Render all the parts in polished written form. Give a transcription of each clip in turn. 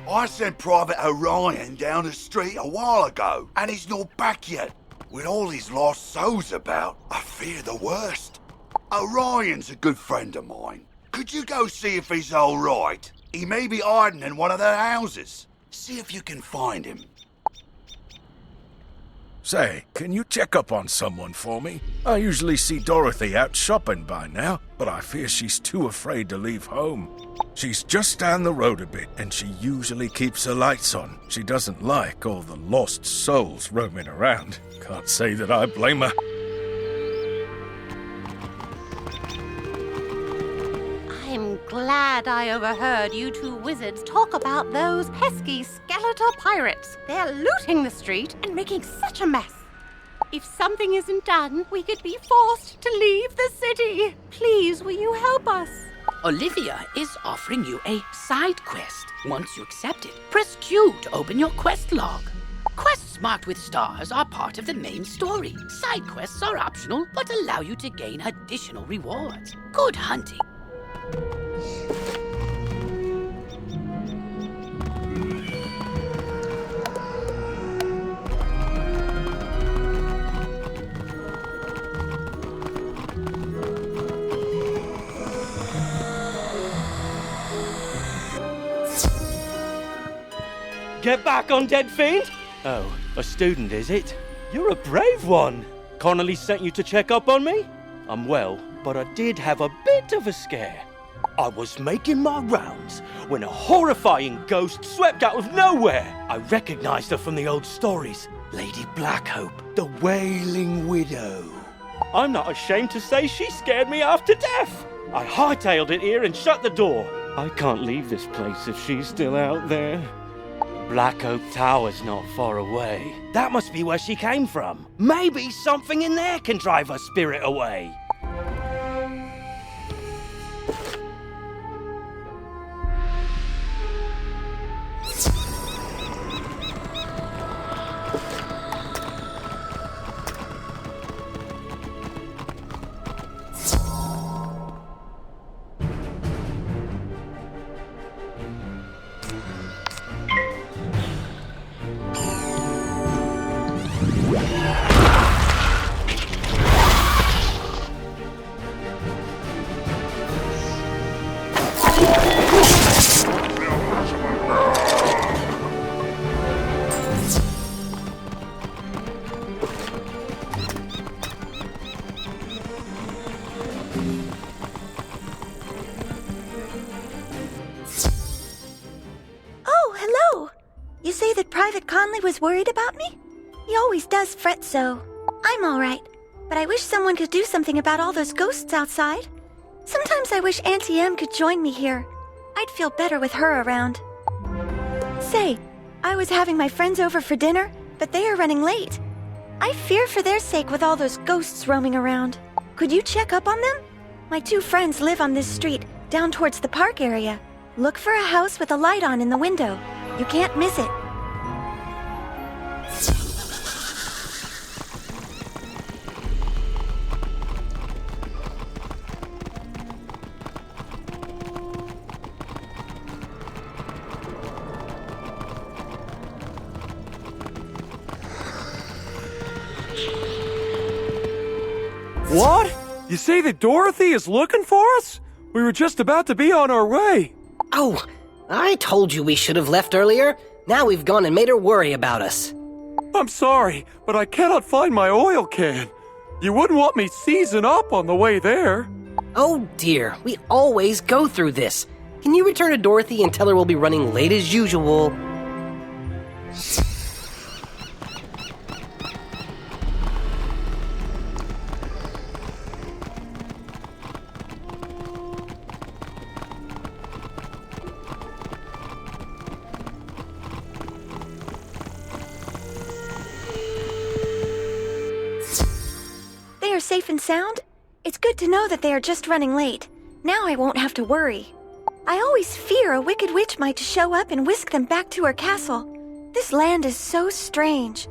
I sent Private Orion down the street a while ago, and he's not back yet. With all these lost souls about, I fear the worst. Orion's a good friend of mine. Could you go see if he's all right? He may be hiding in one of their houses. See if you can find him. Say, can you check up on someone for me? I usually see Dorothy out shopping by now, but I fear she's too afraid to leave home. She's just down the road a bit, and she usually keeps her lights on. She doesn't like all the lost souls roaming around. Can't say that I blame her. I'm glad I overheard you two wizards talk about those pesky Skeletor pirates. They're looting the street and making such a mess. If something isn't done, we could be forced to leave the city. Please, will you help us? Olivia is offering you a side quest. Once you accept it, press Q to open your quest log. Quests marked with stars are part of the main story. Side quests are optional, but allow you to gain additional rewards. Good hunting. Get back, undead fiend! Oh, a student, is it? You're a brave one. Connolly sent you to check up on me? I'm well, but I did have a bit of a scare. I was making my rounds when a horrifying ghost swept out of nowhere. I recognized her from the old stories. Lady Blackhope, the Wailing Widow. I'm not ashamed to say she scared me half to death. I hightailed it here and shut the door. I can't leave this place if she's still out there. Black Oak Tower's not far away. That must be where she came from. Maybe something in there can drive her spirit away. Conley was worried about me? He always does fret so. I'm all right, but I wish someone could do something about all those ghosts outside. Sometimes I wish Auntie Em could join me here. I'd feel better with her around. Say, I was having my friends over for dinner, but they are running late. I fear for their sake with all those ghosts roaming around. Could you check up on them? My two friends live on this street, down towards the park area. Look for a house with a light on in the window. You can't miss it. What? You say that Dorothy is looking for us? We were just about to be on our way. Oh, I told you we should have left earlier. Now we've gone and made her worry about us. I'm sorry, but I cannot find my oil can. You wouldn't want me seizing up on the way there. Oh dear, we always go through this. Can you return to Dorothy and tell her we'll be running late as usual? They are safe and sound? It's good to know that they are just running late. Now I won't have to worry. I always fear a wicked witch might show up and whisk them back to her castle. This land is so strange.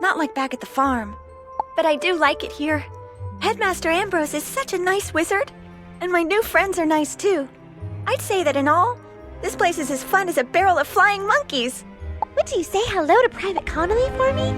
Not like back at the farm. But I do like it here. Headmaster Ambrose is such a nice wizard. And my new friends are nice too. I'd say that in all, This place is as fun as a barrel of flying monkeys. Would you say hello to Private Connolly for me?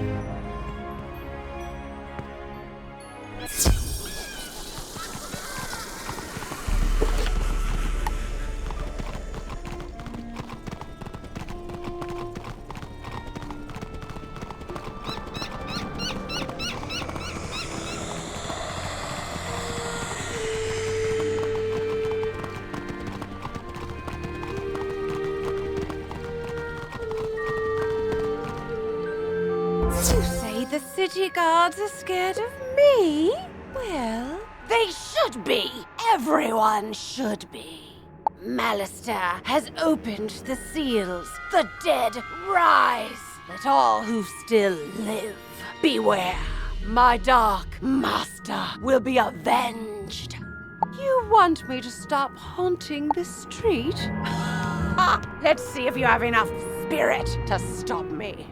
You say the city guards are scared of me? Well, they should be. Everyone should be. Malister has opened the seals. The dead rise. Let all who still live beware. My dark master will be avenged. You want me to stop haunting this street? Ha! Let's see if you have enough spirit to stop me.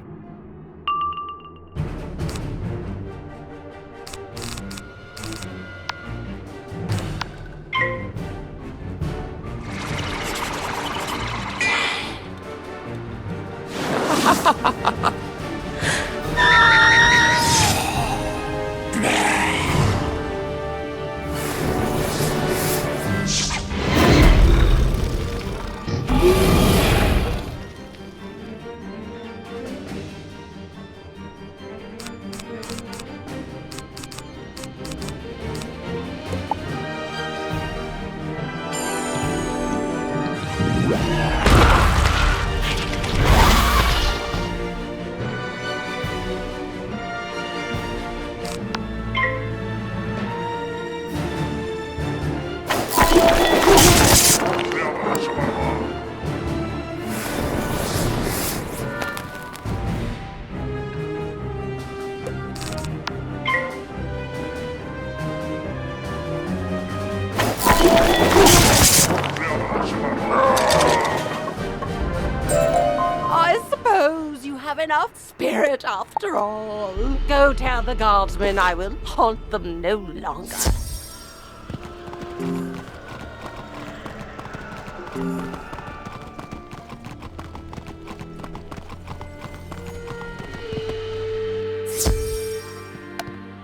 I suppose you have enough spirit after all. Go tell the guardsmen I will haunt them no longer.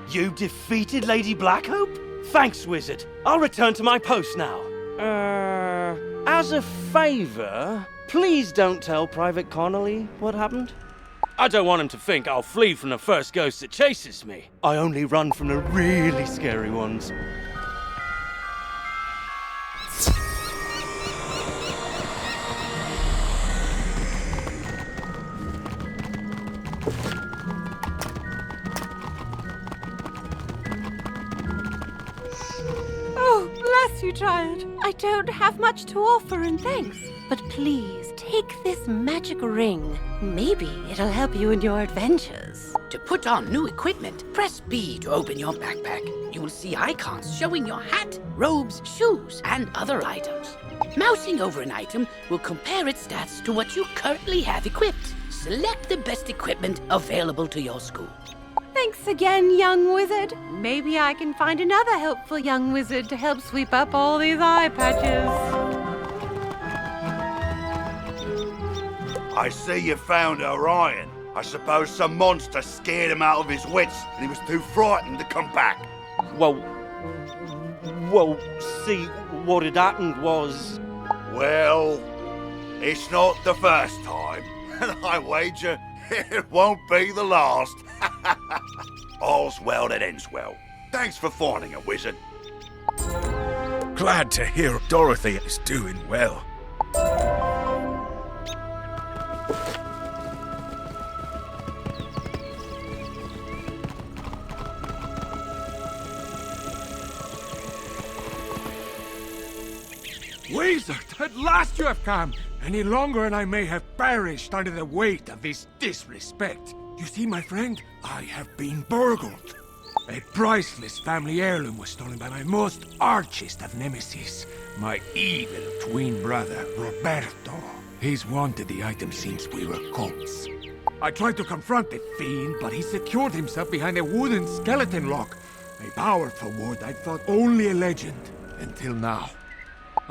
You defeated Lady Blackhope? Thanks, wizard. I'll return to my post now. As a favor, please don't tell Private Connolly what happened. I don't want him to think I'll flee from the first ghost that chases me. I only run from the really scary ones. Oh, bless you, child. I don't have much to offer in thanks. But please, take this magic ring. Maybe it'll help you in your adventures. To put on new equipment, press B to open your backpack. You will see icons showing your hat, robes, shoes, and other items. Mousing over an item will compare its stats to what you currently have equipped. Select the best equipment available to your school. Thanks again, young wizard. Maybe I can find another helpful young wizard to help sweep up all these eye patches. I see you found Orion. I suppose some monster scared him out of his wits and he was too frightened to come back. Well, see, what had happened was... Well, it's not the first time, and I wager it won't be the last. All's well that ends well. Thanks for finding a wizard. Glad to hear Dorothy is doing well. Wizard, at last you have come! Any longer and I may have perished under the weight of this disrespect. You see, my friend, I have been burgled. A priceless family heirloom was stolen by my most archest of nemesis, my evil twin brother, Roberto. He's wanted the item since we were colts. I tried to confront the fiend, but he secured himself behind a wooden skeleton lock. A powerful ward I thought only a legend, until now.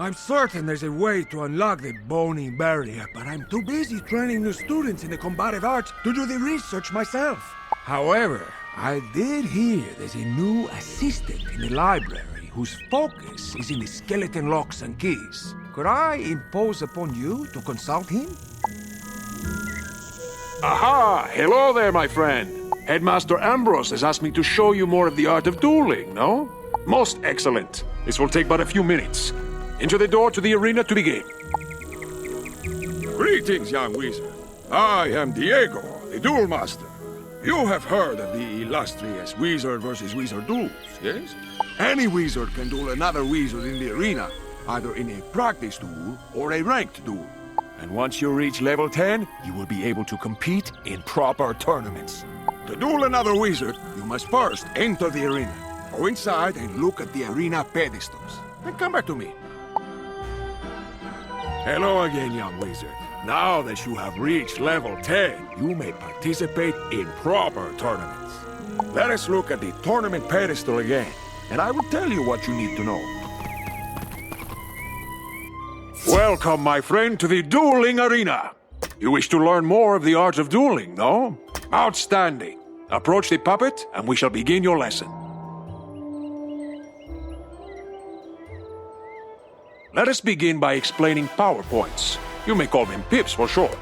I'm certain there's a way to unlock the bony barrier, but I'm too busy training new students in the combative arts to do the research myself. However, I did hear there's a new assistant in the library whose focus is in the skeleton locks and keys. Could I impose upon you to consult him? Aha! Hello there, my friend. Headmaster Ambrose has asked me to show you more of the art of dueling, no? Most excellent. This will take but a few minutes. Enter the door to the arena to begin. Greetings, young wizard. I am Diego, the duel master. You have heard of the illustrious wizard versus wizard duels, yes? Any wizard can duel another wizard in the arena, either in a practice duel or a ranked duel. And once you reach level 10, you will be able to compete in proper tournaments. To duel another wizard, you must first enter the arena. Go inside and look at the arena pedestals. Then come back to me. Hello again, young wizard. Now that you have reached level 10, you may participate in proper tournaments. Let us look at the tournament pedestal again, and I will tell you what you need to know. Welcome, my friend, to the dueling arena. You wish to learn more of the art of dueling, no? Outstanding. Approach the puppet, and we shall begin your lesson. Let us begin by explaining power points. You may call them pips for short.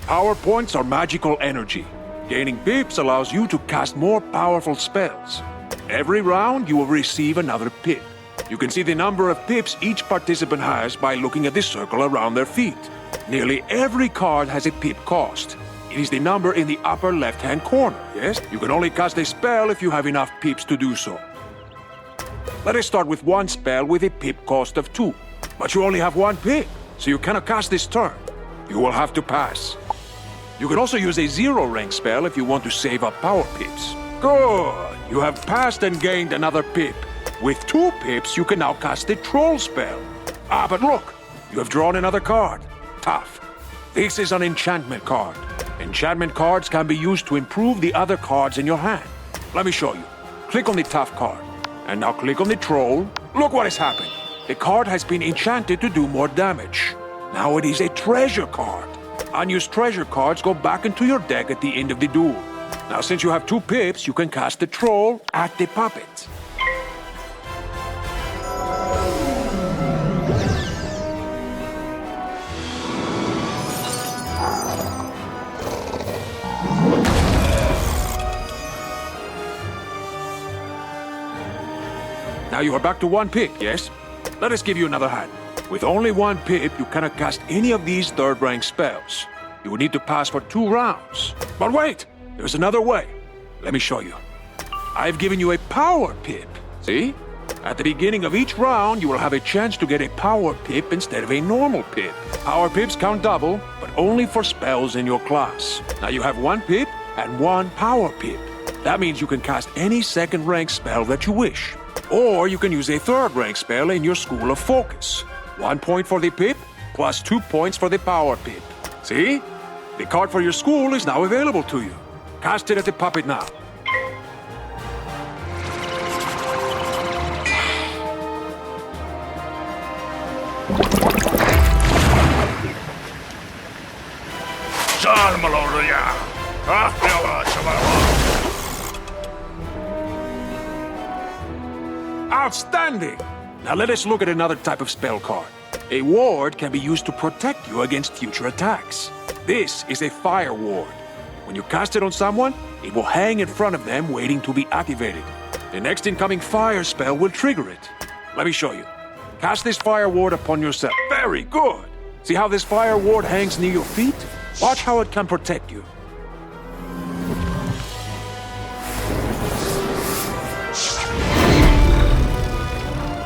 Power points are magical energy. Gaining pips allows you to cast more powerful spells. Every round, you will receive another pip. You can see the number of pips each participant has by looking at the circle around their feet. Nearly every card has a pip cost. It is the number in the upper left-hand corner, yes? You can only cast a spell if you have enough pips to do so. Let us start with one spell with a pip cost of 2. But you only have 1 pip, so you cannot cast this turn. You will have to pass. You can also use a 0-rank spell if you want to save up power pips. Good! You have passed and gained another pip. With 2 pips, you can now cast the Troll spell. Ah, but look! You have drawn another card. Tough. This is an enchantment card. Enchantment cards can be used to improve the other cards in your hand. Let me show you. Click on the Tough card. And now click on the Troll. Look what has happened. The card has been enchanted to do more damage. Now it is a treasure card. Unused treasure cards go back into your deck at the end of the duel. Now since you have 2 pips, you can cast the Troll at the puppet. Now you are back to 1 pip, yes? Let us give you another hand. With only 1 pip, you cannot cast any of these 3rd-rank spells. You will need to pass for 2 rounds. But wait! There's another way. Let me show you. I've given you a power pip. See? At the beginning of each round, you will have a chance to get a power pip instead of a normal pip. Power pips count double, but only for spells in your class. Now you have 1 pip and 1 power pip. That means you can cast any 2nd-rank spell that you wish. Or you can use a 3rd-rank spell in your School of Focus. 1 point for the pip, plus 2 points for the power pip. See? The card for your school is now available to you. Cast it at the puppet now. Outstanding! Now let us look at another type of spell card. A ward can be used to protect you against future attacks. This is a fire ward. When you cast it on someone, it will hang in front of them waiting to be activated. The next incoming fire spell will trigger it. Let me show you. Cast this fire ward upon yourself. Very good! See how this fire ward hangs near your feet? Watch how it can protect you.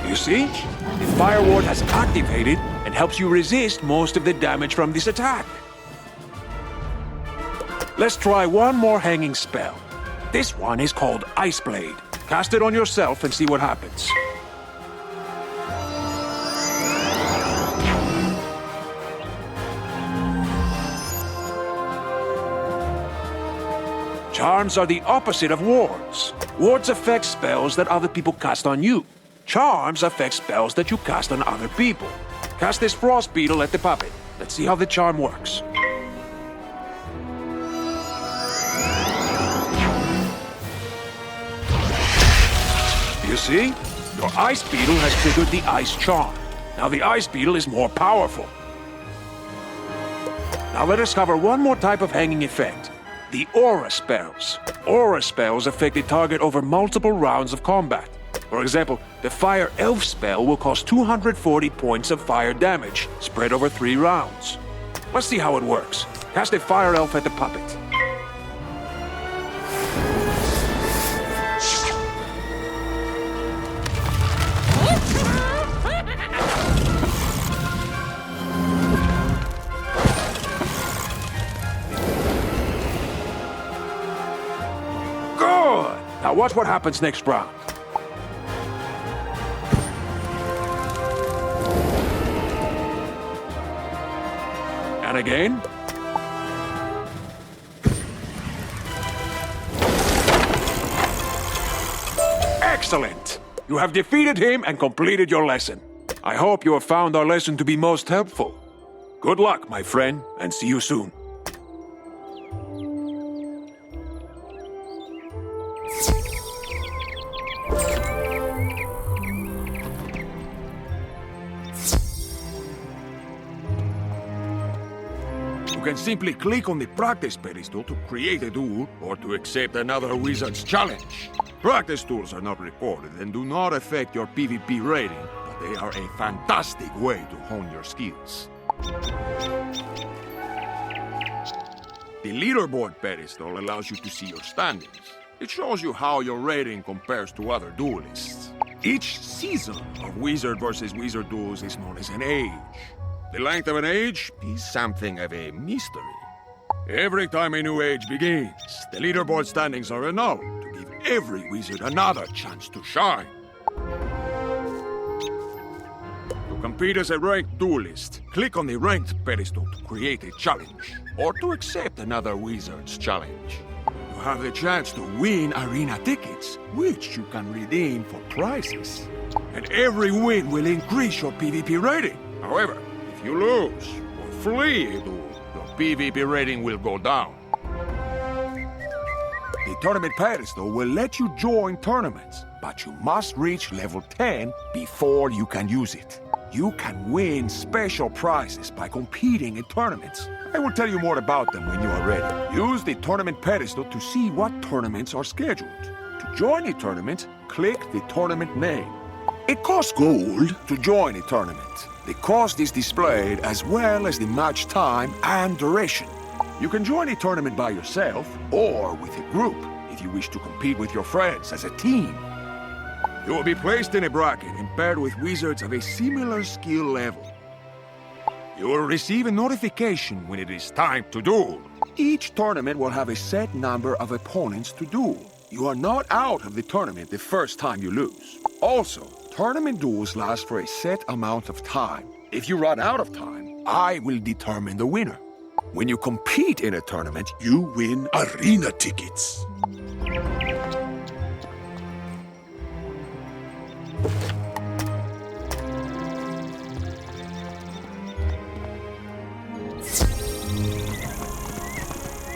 You see? The fire ward has activated and helps you resist most of the damage from this attack. Let's try one more hanging spell. This one is called Ice Blade. Cast it on yourself and see what happens. Charms are the opposite of wards. Wards affect spells that other people cast on you. Charms affect spells that you cast on other people. Cast this frost beetle at the puppet. Let's see how the charm works. You see? Your ice beetle has triggered the ice charm. Now the ice beetle is more powerful. Now let us cover one more type of hanging effect. The aura spells. Aura spells affect the target over multiple rounds of combat. For example, the Fire Elf spell will cause 240 points of fire damage, spread over 3 rounds. Let's see how it works. Cast a Fire Elf at the puppet. Good! Now watch what happens next round. And again. Excellent! You have defeated him and completed your lesson. I hope you have found our lesson to be most helpful. Good luck, my friend, and see you soon. You can simply click on the practice pedestal to create a duel or to accept another wizard's challenge. Practice duels are not recorded and do not affect your PvP rating, but they are a fantastic way to hone your skills. The leaderboard pedestal allows you to see your standings. It shows you how your rating compares to other duelists. Each season of Wizard vs. Wizard duels is known as an age. The length of an age is something of a mystery. Every time a new age begins, the leaderboard standings are annulled to give every wizard another chance to shine. To compete as a ranked duelist, click on the ranked pedestal to create a challenge, or to accept another wizard's challenge. You have the chance to win arena tickets, which you can redeem for prizes. And every win will increase your PvP rating. However, if you lose or flee a duel, your PvP rating will go down. The tournament pedestal will let you join tournaments, but you must reach level 10 before you can use it. You can win special prizes by competing in tournaments. I will tell you more about them when you are ready. Use the tournament pedestal to see what tournaments are scheduled. To join a tournament, click the tournament name. It costs gold to join a tournament. The cost is displayed as well as the match time and duration. You can join a tournament by yourself or with a group if you wish to compete with your friends as a team. You will be placed in a bracket and paired with wizards of a similar skill level. You will receive a notification when it is time to duel. Each tournament will have a set number of opponents to duel. You are not out of the tournament the first time you lose. Also, tournament duels last for a set amount of time. If you run out of time, I will determine the winner. When you compete in a tournament, you win arena tickets.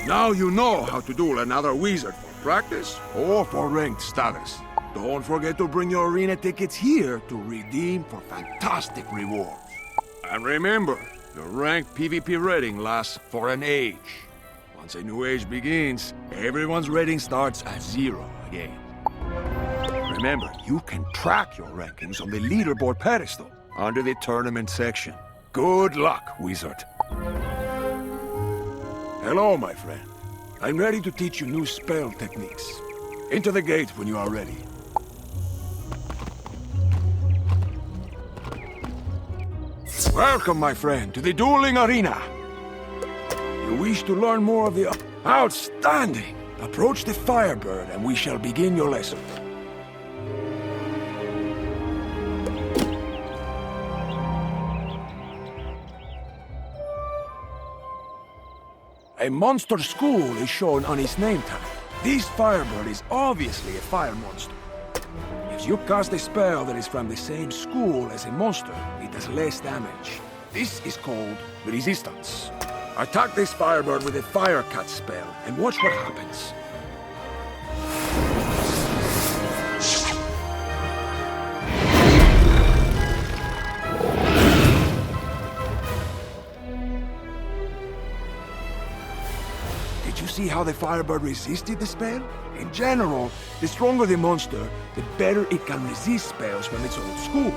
Now you know how to duel another wizard for practice or for ranked status. Don't forget to bring your arena tickets here to redeem for fantastic rewards. And remember, your ranked PvP rating lasts for an age. Once a new age begins, everyone's rating starts at 0 again. Remember, you can track your rankings on the leaderboard pedestal under the tournament section. Good luck, wizard. Hello, my friend. I'm ready to teach you new spell techniques. Enter the gate when you are ready. Welcome, my friend, to the dueling arena. You wish to learn more of the... Outstanding! Approach the Firebird and we shall begin your lesson. A monster school is shown on his name tag. This Firebird is obviously a fire monster. If If you cast a spell that is from the same school as a monster, it does less damage. This is called resistance. Attack this Firebird with a Fire Cut spell, and watch what happens. Did you see how the Firebird resisted the spell? In general, the stronger the monster, the better it can resist spells from its old school.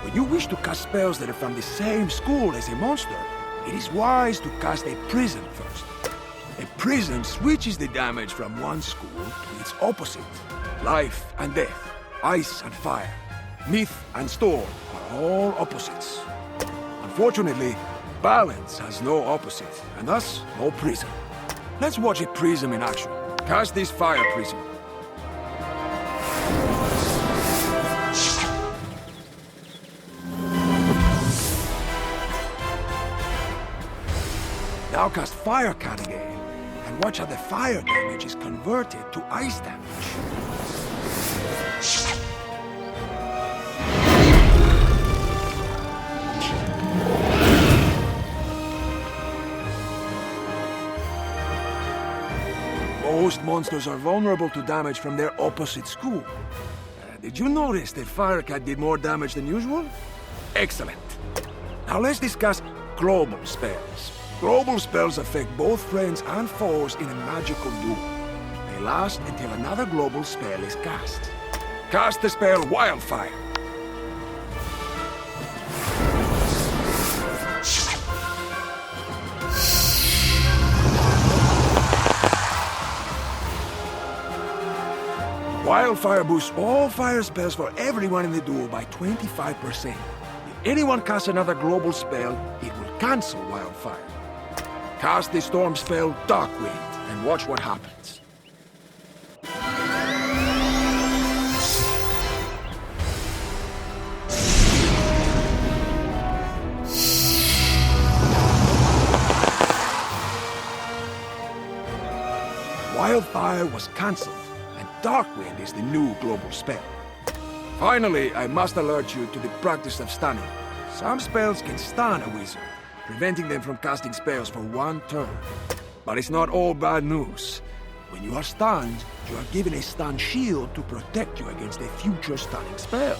When you wish to cast spells that are from the same school as a monster, it is wise to cast a prism first. A prism switches the damage from one school to its opposite. Life and death, ice and fire, myth and storm are all opposites. Unfortunately, balance has no opposite, and thus no prism. Let's watch a prism in action. Cast this fire prism. Now cast Fire Cut again, and watch how the fire damage is converted to ice damage. Most monsters are vulnerable to damage from their opposite school. Did you notice that Fire Cut did more damage than usual? Excellent. Now let's discuss global spells. Global spells affect both friends and foes in a magical duel. They last until another global spell is cast. Cast the spell Wildfire. Wildfire boosts all fire spells for everyone in the duel by 25%. If anyone casts another global spell, it will cancel Wildfire. Cast the storm spell Darkwind and watch what happens. Wildfire was cancelled, and Darkwind is the new global spell. Finally, I must alert you to the practice of stunning. Some spells can stun a wizard, preventing them from casting spells for one turn. But it's not all bad news. When you are stunned, you are given a stun shield to protect you against a future stunning spell.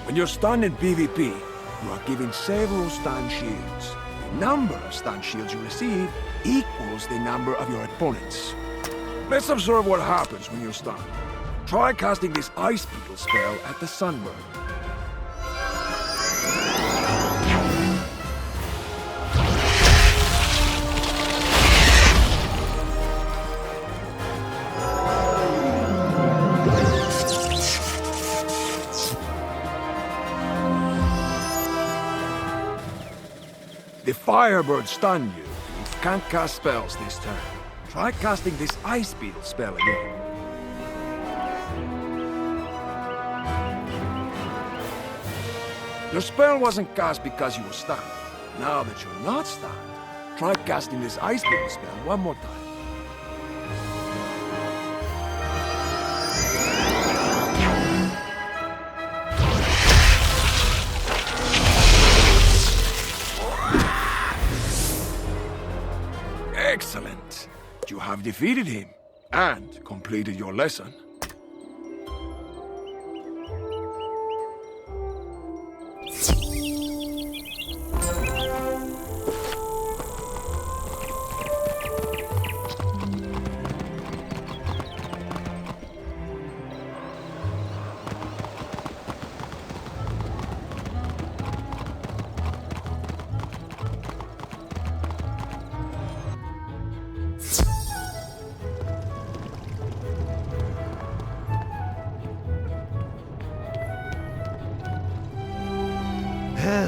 When you're stunned in PvP, you are given several stun shields. The number of stun shields you receive equals the number of your opponents. Let's observe what happens when you're stunned. Try casting this Ice Beetle spell at the Sunbird. The Firebird stunned you, and you can't cast spells this turn. Try casting this Ice Beetle spell again. Your spell wasn't cast because you were stunned. Now that you're not stunned, try casting this Ice Beetle spell one more time. Excellent. You have defeated him and completed your lesson.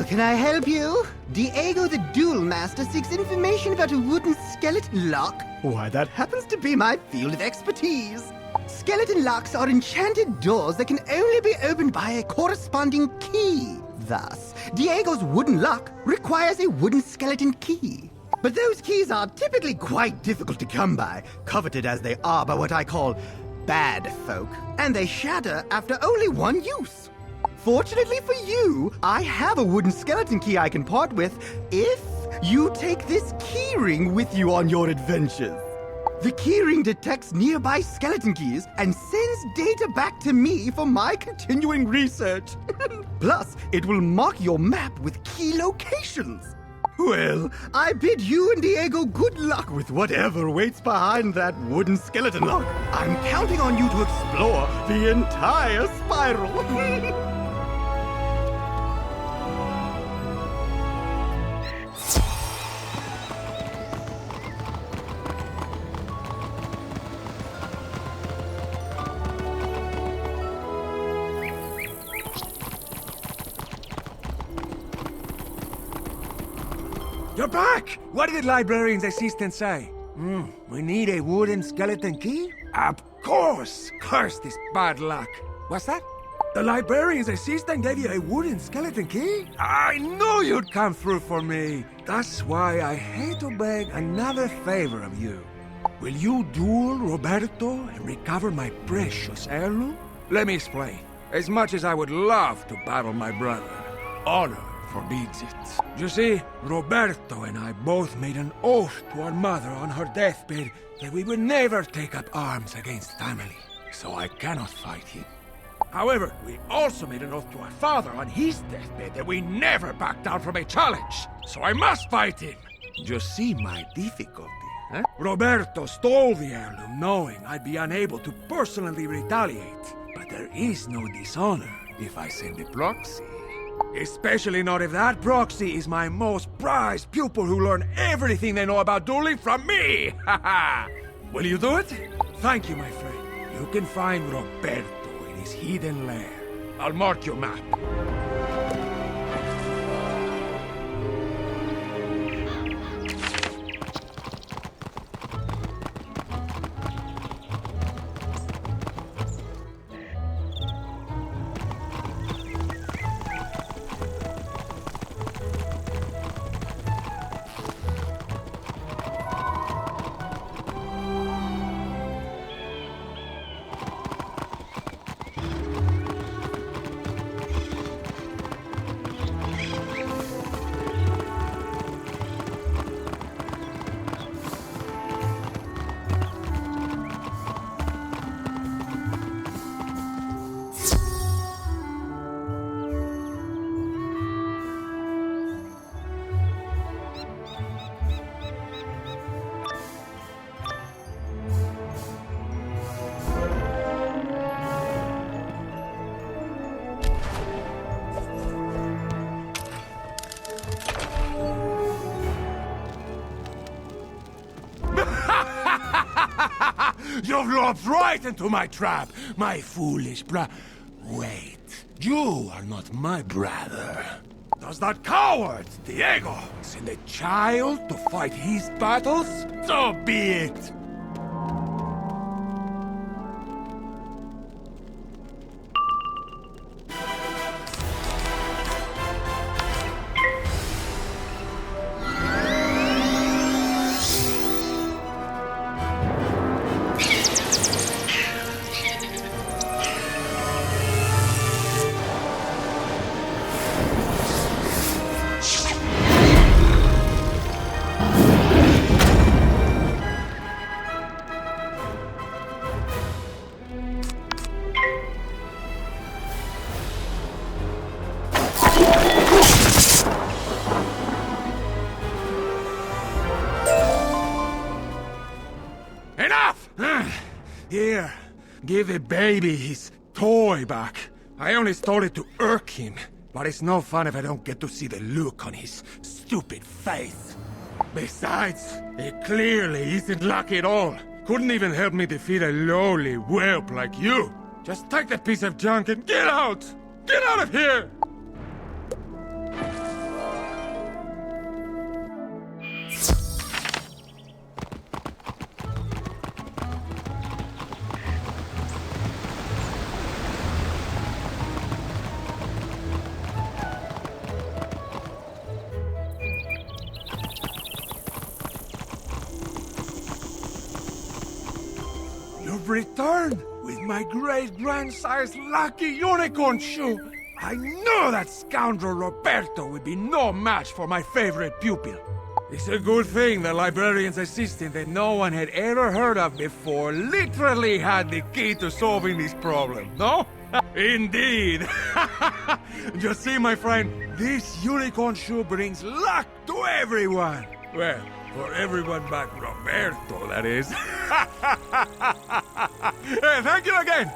Can I help you? Diego the Duel Master seeks information about a wooden skeleton lock. Why, that happens to be my field of expertise. Skeleton locks are enchanted doors that can only be opened by a corresponding key. Thus, Diego's wooden lock requires a wooden skeleton key. But those keys are typically quite difficult to come by, coveted as they are by what I call bad folk, and they shatter after only one use. Fortunately for you, I have a wooden skeleton key I can part with if you take this keyring with you on your adventures. The keyring detects nearby skeleton keys and sends data back to me for my continuing research. Plus, it will mark your map with key locations. Well, I bid you and Diego good luck with whatever waits behind that wooden skeleton lock. I'm counting on you to explore the entire spiral. You're back! What did the librarian's assistant say? We need a wooden skeleton key? Of course! Curse this bad luck. What's that? The librarian's assistant gave you a wooden skeleton key? I knew you'd come through for me. That's why I hate to beg another favor of you. Will you duel Roberto and recover my precious heirloom? Let me explain. As much as I would love to battle my brother, honor forbids it. You see, Roberto and I both made an oath to our mother on her deathbed that we would never take up arms against family, so I cannot fight him. However, we also made an oath to our father on his deathbed that we never back down from a challenge, so I must fight him. You see my difficulty, huh? Roberto stole the heirloom knowing I'd be unable to personally retaliate, but there is no dishonor if I send a proxy. Especially not if that proxy is my most prized pupil who learned everything they know about dueling from me! Haha! Will you do it? Thank you, my friend. You can find Roberto in his hidden lair. I'll mark your map. You've lopped right into my trap, my foolish Wait, you are not my brother. Does that coward, Diego, send a child to fight his battles? So be it! Here, give the baby his toy back. I only stole it to irk him, but it's no fun if I don't get to see the look on his stupid face. Besides, it clearly isn't lucky at all. Couldn't even help me defeat a lowly whelp like you. Just take that piece of junk and get out! Get out of here! You've returned! with my great-grandsire lucky unicorn shoe. I knew that scoundrel Roberto would be no match for my favorite pupil. It's a good thing the librarian's assistant that no one had ever heard of before literally had the key to solving this problem, no? Indeed! Just see, my friend, this unicorn shoe brings luck to everyone. Well, for everyone but Roberto, that is. Hey, thank you again!